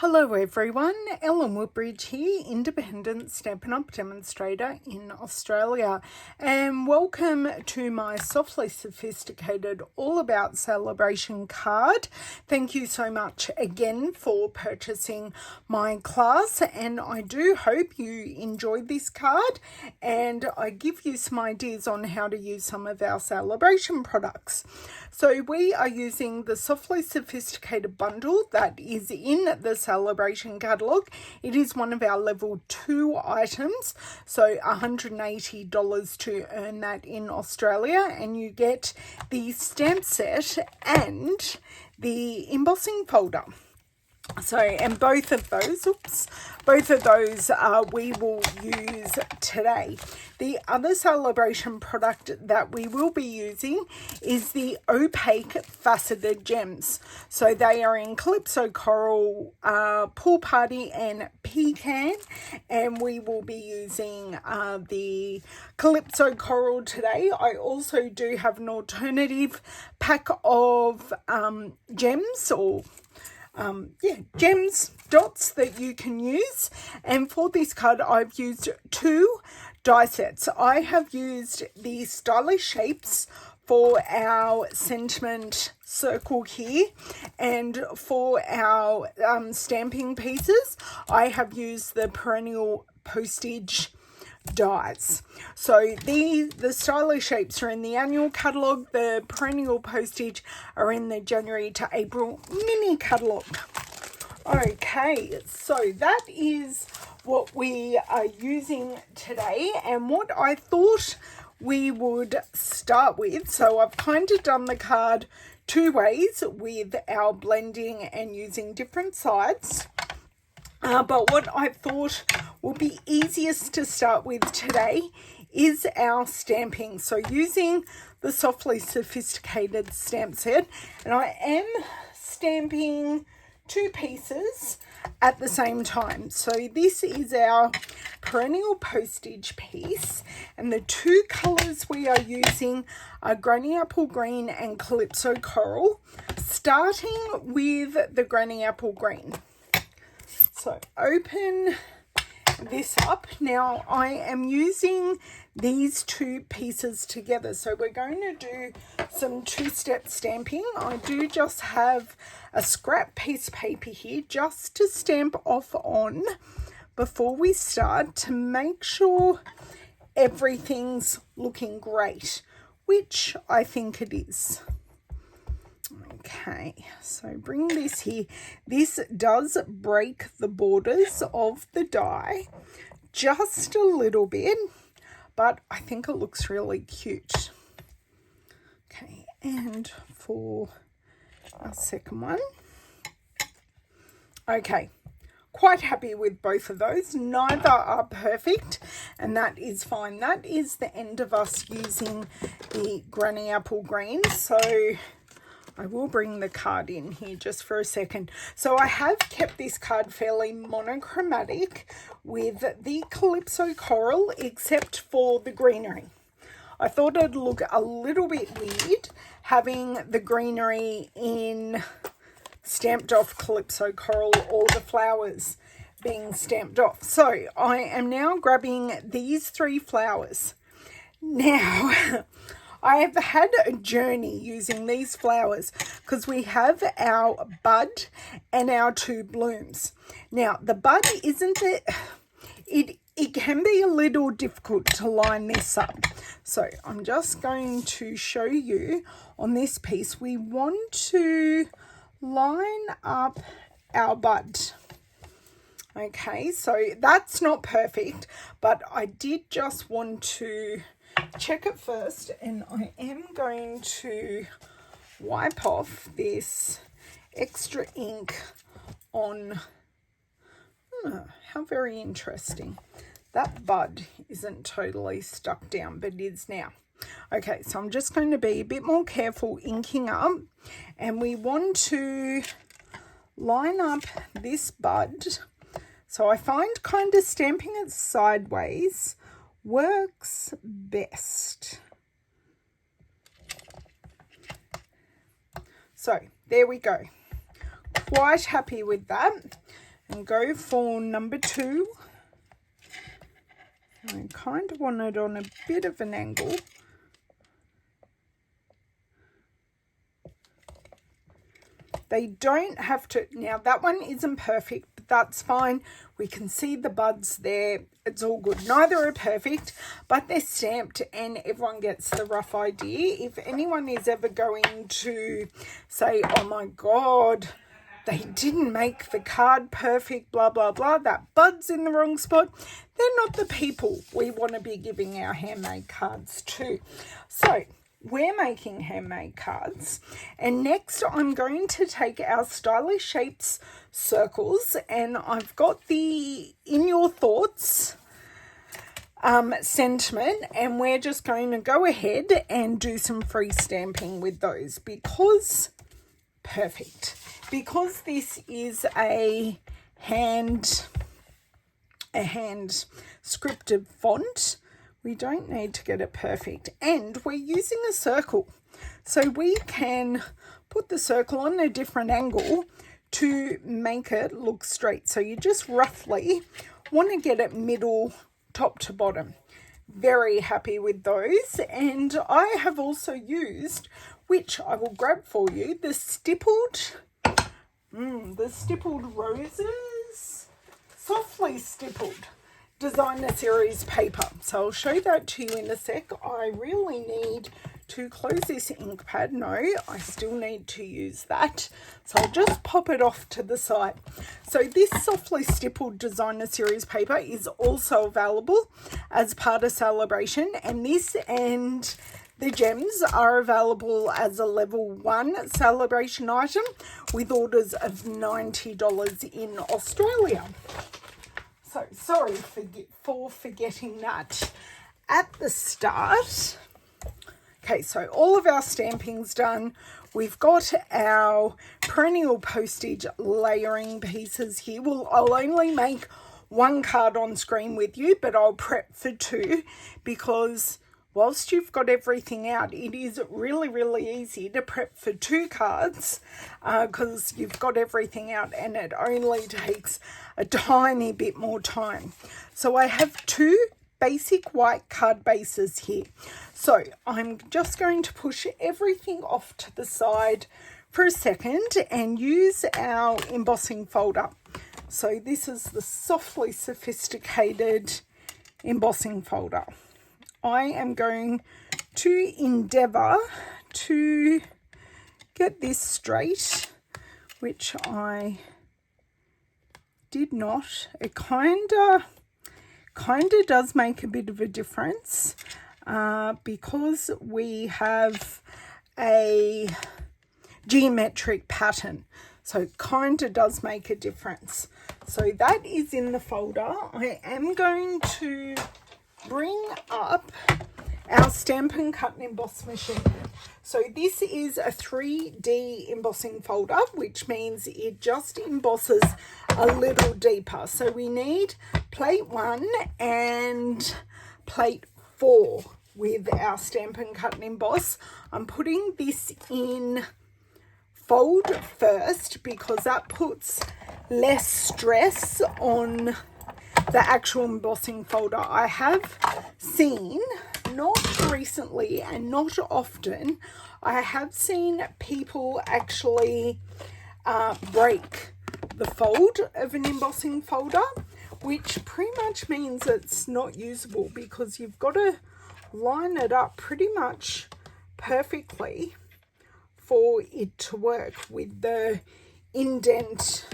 Hello everyone, Ellen Woodbridge here, independent Stampin' Up! Demonstrator in Australia, and welcome to my softly sophisticated all about sale-a-bration card. Thank you so much again for purchasing my class, and I do hope you enjoyed this card and I give you some ideas on how to use some of our sale-a-bration products. So we are using the softly sophisticated bundle that is in the sale-a-bration catalogue. It is one of our level 2 items, so $180 to earn that in Australia, and you get the stamp set and the embossing folder. So, and both of those we will use today. The other sale-a-bration product that we will be using is the opaque faceted gems. So they are in Calypso Coral, Pool Party and Pecan, and we will be using the Calypso Coral today. I also do have an alternative pack of gems or gems, dots that you can use, and for this card I've used 2 die sets. I have used the stylish shapes for our sentiment circle here, and for our stamping pieces I have used the perennial postage dies. So the stylish shapes are in the annual catalogue, the perennial postage are in the January to April mini catalogue. Okay, so that is what we are using today and what I thought we would start with. So I've kind of done the card 2 ways with our blending and using different sides. But what I thought would be easiest to start with today is our stamping. So using the softly sophisticated stamp set, and I am stamping 2 pieces at the same time. So this is our perennial postage piece, and the 2 colors we are using are Granny Apple Green and Calypso Coral, starting with the Granny Apple Green. So open this up. Now I am using these 2 pieces together. So we're going to do some 2-step stamping. I do just have a scrap piece of paper here just to stamp off on before we start to make sure everything's looking great, which I think it is. Okay, so bring this here. This does break the borders of the die just a little bit, but I think it looks really cute. Okay, and for our second one. Okay, quite happy with both of those. Neither are perfect, and that is fine. That is the end of us using the Granny Apple Green. So I will bring the card in here just for a second. So I have kept this card fairly monochromatic with the Calypso Coral, except for the greenery. I thought it'd look a little bit weird having the greenery in stamped off Calypso Coral or the flowers being stamped off. So I am now grabbing these 3 flowers. Now I have had a journey using these flowers because we have our bud and our 2 blooms. Now the bud it can be a little difficult to line this up. So I'm just going to show you on this piece. We want to line up our bud. Okay, so that's not perfect, but I did just want to check it first, and I am going to wipe off this extra ink on. How very interesting. That bud isn't totally stuck down, but it is now. Okay, so I'm just going to be a bit more careful inking up, and we want to line up this bud. So I find kind of stamping it sideways works best. So there we go. Quite happy with that. and go for number 2. I kind of want it on a bit of an angle. They don't have to, now that one isn't perfect, but that's fine. We can see the buds there. It's all good. Neither are perfect, but they're stamped and everyone gets the rough idea. If anyone is ever going to say, oh my God, they didn't make the card perfect, blah, blah, blah, that bud's in the wrong spot, they're not the people we want to be giving our handmade cards to. So we're making handmade cards, and next I'm going to take our Stylish Shapes circles, and I've got the In Your Thoughts sentiment, and we're just going to go ahead and do some free stamping with those because this is a hand scripted font. We don't need to get it perfect, and we're using a circle, so we can put the circle on a different angle to make it look straight. So you just roughly want to get it middle, top to bottom. Very happy with those. And I have also used, which I will grab for you, the stippled roses, softly stippled designer series paper. So I'll show that to you in a sec. I really need to close this ink pad. No, I still need to use that. So I'll just pop it off to the side. So this softly stippled designer series paper is also available as part of Sale-a-bration, and this and the gems are available as a level 1 Sale-a-bration item with orders of $90 in Australia. So sorry for forgetting that at the start. Okay, so all of our stamping's done. We've got our perennial postage layering pieces here. I'll only make 1 card on screen with you, but I'll prep for 2 because whilst you've got everything out, it is really, really easy to prep for 2 cards because you've got everything out and it only takes a tiny bit more time. So I have 2 basic white card bases here. So I'm just going to push everything off to the side for a second and use our embossing folder. So this is the softly sophisticated embossing folder. I am going to endeavour to get this straight, which I did not. It kind of does make a bit of a difference because we have a geometric pattern. So it kind of does make a difference. So that is in the folder. I am going to bring up our Stampin' Cut and Emboss machine. So this is a 3D embossing folder, which means it just embosses a little deeper. So we need plate 1 and plate 4 with our Stampin' Cut and Emboss. I'm putting this in fold first because that puts less stress on the actual embossing folder. I have seen, not recently and not often, I have seen people actually break the fold of an embossing folder, which pretty much means it's not usable because you've got to line it up pretty much perfectly for it to work with the indent